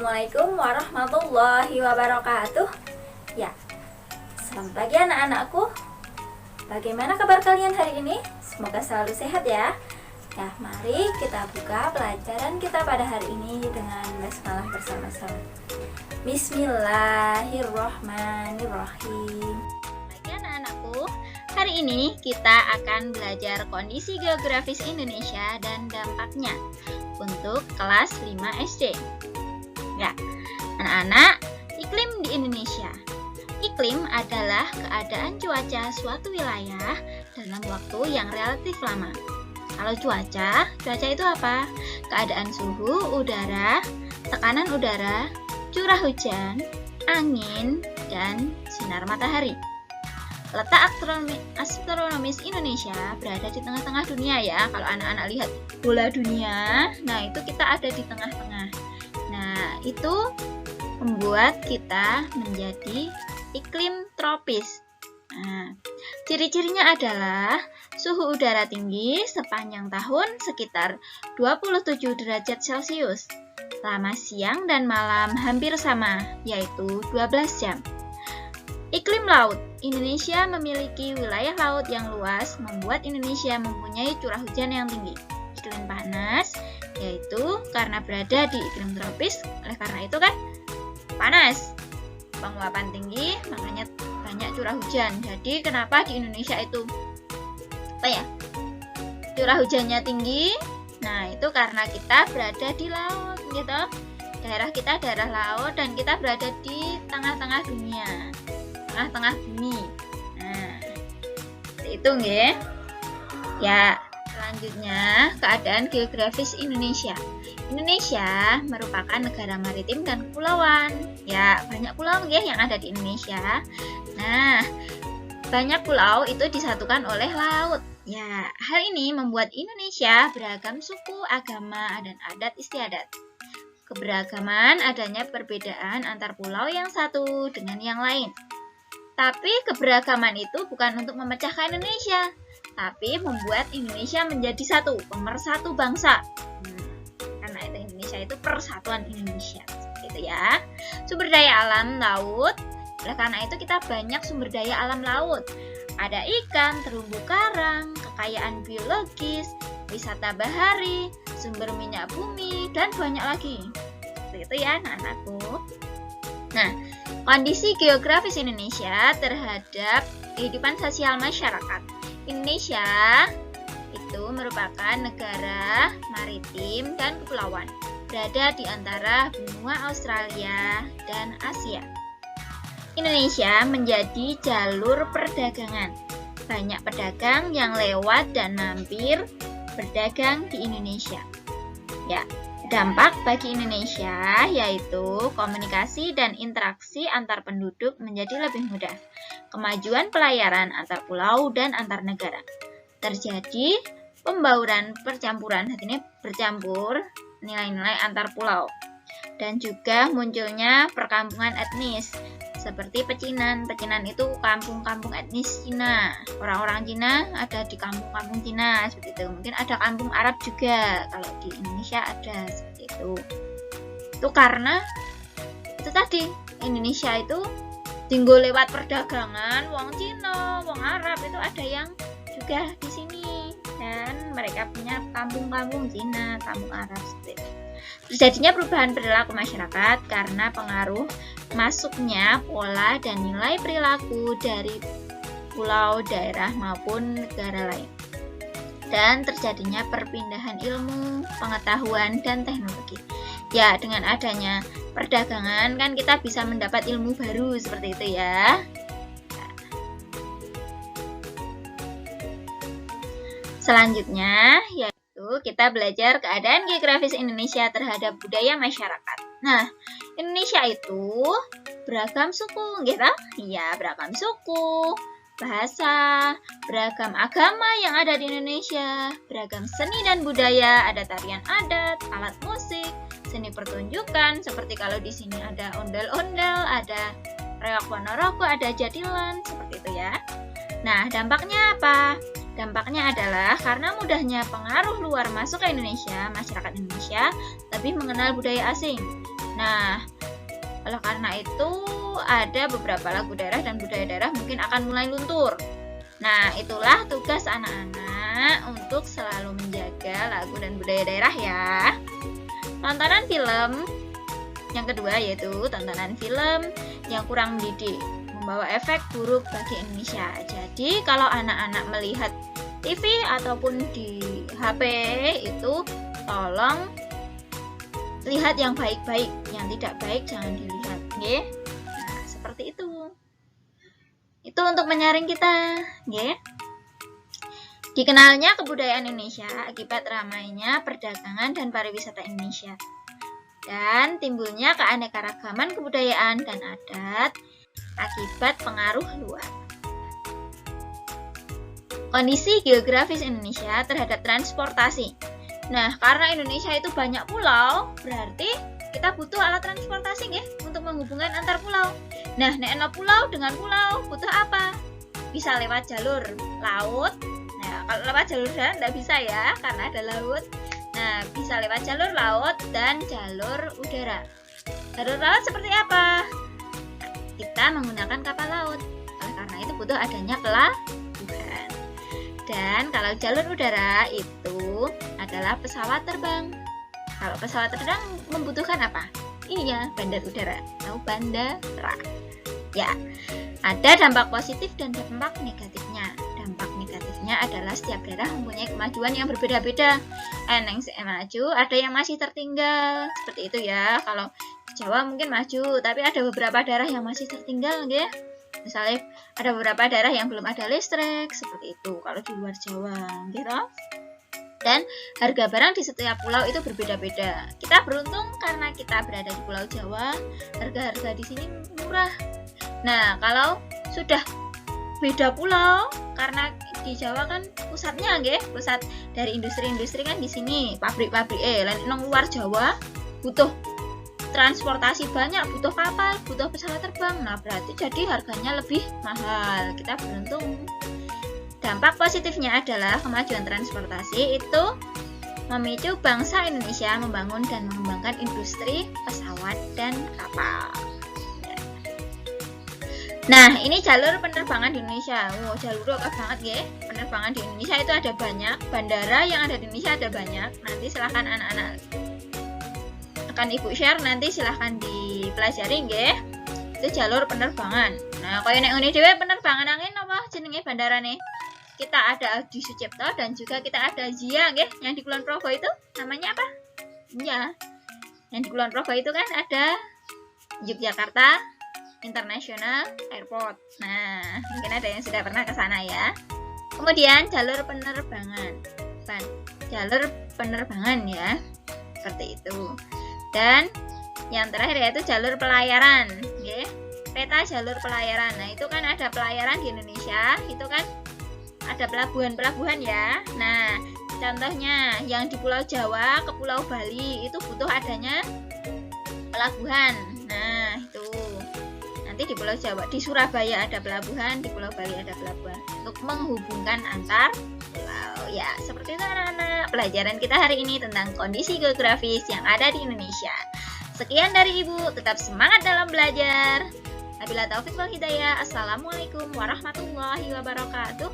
Assalamualaikum warahmatullahi wabarakatuh. Ya, selamat pagi anak-anakku. Bagaimana kabar kalian hari ini? Semoga selalu sehat ya. Nah, mari kita buka pelajaran kita pada hari ini dengan basmalah bersama-sama. Bismillahirrohmanirrohim. Bagi anak-anakku, hari ini kita akan belajar kondisi geografis Indonesia dan dampaknya untuk kelas 5 SD. Ya, anak-anak, iklim di Indonesia. Iklim adalah keadaan cuaca suatu wilayah dalam waktu yang relatif lama. Kalau cuaca itu apa? Keadaan suhu udara, tekanan udara, curah hujan, angin, dan sinar matahari. Letak astronomis Indonesia berada di tengah-tengah dunia ya. Kalau anak-anak lihat bola dunia, nah itu kita ada di tengah-tengah. Nah, itu membuat kita menjadi iklim tropis. Nah, ciri-cirinya adalah suhu udara tinggi sepanjang tahun sekitar 27 derajat Celcius. Lama siang dan malam hampir sama, yaitu 12 jam. Iklim laut. Indonesia memiliki wilayah laut yang luas, membuat Indonesia mempunyai curah hujan yang tinggi. Iklim panas, yaitu karena berada di iklim tropis, oleh karena itu kan panas. Penguapan tinggi, makanya banyak curah hujan. Jadi kenapa di Indonesia itu curah hujannya tinggi? Nah, itu karena kita berada di laut gitu. Daerah kita daerah laut dan kita berada di tengah-tengah dunia, tengah-tengah bumi. Nah, itu nggih. Ya, selanjutnya keadaan geografis Indonesia. Indonesia merupakan negara maritim dan kepulauan. Ya, banyak pulau nggih yang ada di Indonesia. Nah, banyak pulau itu disatukan oleh laut. Ya, hal ini membuat Indonesia beragam suku, agama, dan adat istiadat. Keberagaman adanya perbedaan antar pulau yang satu dengan yang lain. Tapi keberagaman itu bukan untuk memecahkan Indonesia, tapi membuat Indonesia menjadi satu, pemersatu bangsa. Karena itu Indonesia itu persatuan Indonesia, gitu ya. Sumber daya alam laut. Oleh karena itu kita banyak sumber daya alam laut. Ada ikan, terumbu karang, kekayaan biologis, wisata bahari, sumber minyak bumi, dan banyak lagi. Seperti itu ya anak-anakku. Nah, kondisi geografis Indonesia terhadap kehidupan sosial masyarakat. Indonesia itu merupakan negara maritim dan kepulauan, berada di antara benua Australia dan Asia. Indonesia menjadi jalur perdagangan. Banyak pedagang yang lewat dan mampir berdagang di Indonesia. Ya, dampak bagi Indonesia yaitu komunikasi dan interaksi antar penduduk menjadi lebih mudah. Kemajuan pelayaran antar pulau dan antar negara. Terjadi pembauran percampuran, artinya bercampur nilai-nilai antar pulau. Dan juga munculnya perkampungan etnis seperti pecinan. Pecinan itu kampung-kampung etnis Cina. Orang-orang Cina ada di kampung-kampung Cina seperti itu. Mungkin ada kampung Arab juga. Kalau di Indonesia ada seperti itu. Itu karena itu tadi Indonesia itu tinggal lewat perdagangan wong Cina, wong Arab itu ada yang juga di sini dan mereka punya kampung-kampung Cina, kampung Arab seperti itu. Terjadinya perubahan perilaku masyarakat karena pengaruh masuknya pola dan nilai perilaku dari pulau, daerah maupun negara lain. Dan terjadinya perpindahan ilmu, pengetahuan, dan teknologi. Ya, dengan adanya perdagangan kan kita bisa mendapat ilmu baru seperti itu ya. Selanjutnya yaitu kita belajar keadaan geografis Indonesia terhadap budaya masyarakat. Nah, Indonesia itu beragam suku, gitu? Iya, beragam suku, bahasa, beragam agama yang ada di Indonesia, beragam seni dan budaya, ada tarian adat, alat musik, seni pertunjukan, seperti kalau di sini ada ondel-ondel, ada reok ponorogo, ada jadilan, seperti itu ya. Nah, dampaknya apa? Dampaknya adalah karena mudahnya pengaruh luar masuk ke Indonesia, masyarakat Indonesia lebih mengenal budaya asing. Nah, oleh karena itu ada beberapa lagu daerah dan budaya daerah mungkin akan mulai luntur. Nah, itulah tugas anak-anak untuk selalu menjaga lagu dan budaya daerah ya. Tontonan film yang kedua yaitu tontonan film yang kurang mendidik, membawa efek buruk bagi Indonesia. Jadi kalau anak-anak melihat TV ataupun di HP itu tolong lihat yang baik-baik, yang tidak baik jangan dilihat, nggih. Nah, seperti itu. Itu untuk menyaring kita, nggih. Dikenalnya kebudayaan Indonesia akibat ramainya perdagangan dan pariwisata Indonesia. Dan timbulnya keanekaragaman kebudayaan dan adat akibat pengaruh luar. Kondisi geografis Indonesia terhadap transportasi. Nah, karena Indonesia itu banyak pulau, berarti kita butuh alat transportasi nggih untuk menghubungkan antar pulau. Nah, nek pulau dengan pulau butuh apa? Bisa lewat jalur laut. Nah, kalau lewat jalur darat nggak bisa ya, karena ada laut. Nah, bisa lewat jalur laut dan jalur udara. Jalur laut seperti apa? Kita menggunakan kapal laut. Karena itu butuh adanya pelabuhan. Dan kalau jalur udara itu adalah pesawat terbang. Kalau pesawat terbang membutuhkan apa? Iya, bandar udara atau bandara. Ya, ada dampak positif dan dampak negatifnya. Dampak negatifnya adalah setiap daerah mempunyai kemajuan yang berbeda-beda. Yang maju, ada yang masih tertinggal. Seperti itu ya. Kalau Jawa mungkin maju, tapi ada beberapa daerah yang masih tertinggal, ya. Misalnya ada beberapa daerah yang belum ada listrik, seperti itu kalau di luar Jawa, gitu. Dan harga barang di setiap pulau itu berbeda-beda. Kita beruntung karena kita berada di Pulau Jawa, harga-harga di sini murah. Nah, kalau sudah beda pulau, karena di Jawa kan pusatnya, pusat dari industri-industri kan di sini, pabrik-pabrik. Nang luar Jawa butuh transportasi banyak, butuh kapal, butuh pesawat terbang. Nah, berarti jadi harganya lebih mahal. Kita beruntung. Dampak positifnya adalah kemajuan transportasi itu memicu bangsa Indonesia membangun dan mengembangkan industri pesawat dan kapal. Nah, ini jalur penerbangan di Indonesia. Wow, jalur oke banget ya. Penerbangan di Indonesia itu ada banyak, bandara yang ada di Indonesia ada banyak. Nanti silahkan anak-anak akan Ibu share, nanti silahkan dipelajari nggih. Itu jalur penerbangan. Nah, kaya nek ngene dhewe penerbangan angin apa jenenge bandara nih? Kita ada Adi Sucipto dan juga kita ada Zia nggih, yang di Kulon Progo itu namanya apa? Iya. Yang di Kulon Progo itu kan ada Yogyakarta International Airport. Nah, mungkin ada yang sudah pernah ke sana ya. Kemudian jalur penerbangan. Jalur penerbangan ya. Seperti itu. Dan yang terakhir yaitu jalur pelayaran, nggih. Peta jalur pelayaran. Nah, itu kan ada pelayaran di Indonesia, itu kan ada pelabuhan-pelabuhan ya. Nah, contohnya yang di Pulau Jawa ke Pulau Bali itu butuh adanya pelabuhan. Nah, itu. Nanti di Pulau Jawa, di Surabaya ada pelabuhan, di Pulau Bali ada pelabuhan untuk menghubungkan antar pulau. Ya, seperti itu anak-anak. Pelajaran kita hari ini tentang kondisi geografis yang ada di Indonesia. Sekian dari Ibu, tetap semangat dalam belajar. Wabillahi taufiq wal hidayah. Assalamualaikum warahmatullahi wabarakatuh.